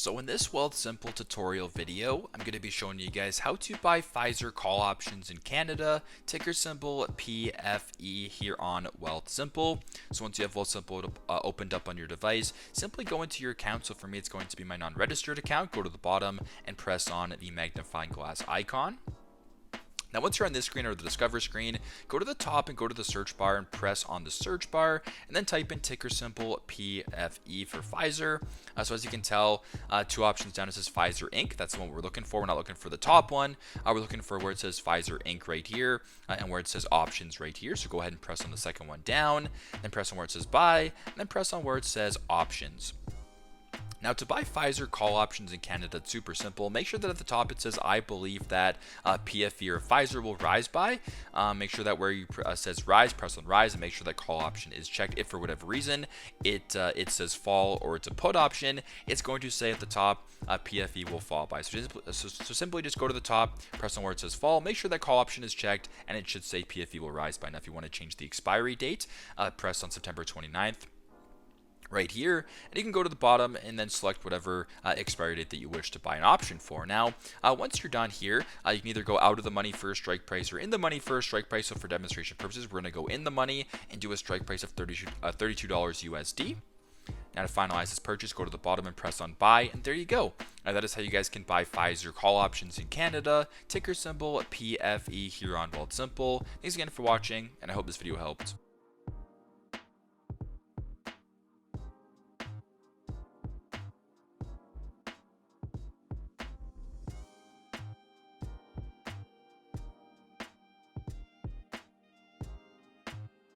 So in this Wealthsimple tutorial video, I'm going to be showing you guys how to buy Pfizer call options in Canada, ticker symbol PFE here on Wealthsimple. So once you have Wealthsimple opened up on your device, simply go into your account. So for me, it's going to be my non-registered account. Go to the bottom and press on the magnifying glass icon. Now, once you're on this screen or the Discover screen, go to the top and go to the search bar and press on the search bar and then type in ticker symbol PFE for Pfizer. So as you can tell, two options down, it says Pfizer Inc. That's the one we're looking for. We're not looking for the top one. We're looking for where it says Pfizer Inc. right here and where it says options right here. So go ahead and press on the second one down, then press on where it says buy, and then press on where it says options. Now, to buy Pfizer call options in Canada, it's super simple. Make sure that at the top it says, I believe that PFE or Pfizer will rise by. Make sure that where you says rise, press on rise, and make sure that call option is checked. If for whatever reason it says fall or it's a put option, it's going to say at the top PFE will fall by. So simply just go to the top, press on where it says fall, make sure that call option is checked, and it should say PFE will rise by. Now, if you want to change the expiry date, press on September 29th. Right here, and you can go to the bottom and then select whatever expiry date that you wish to buy an option for. Now, once you're done here, you can either go out of the money for a strike price or in the money for a strike price. So for demonstration purposes, we're going to go in the money and do a strike price of $32 USD. Now, to finalize this purchase, go to the bottom and press on buy, and there you go. Now, that is how you guys can buy Pfizer call options in Canada, ticker symbol PFE here on Wealthsimple. Thanks again for watching, and I hope this video helped.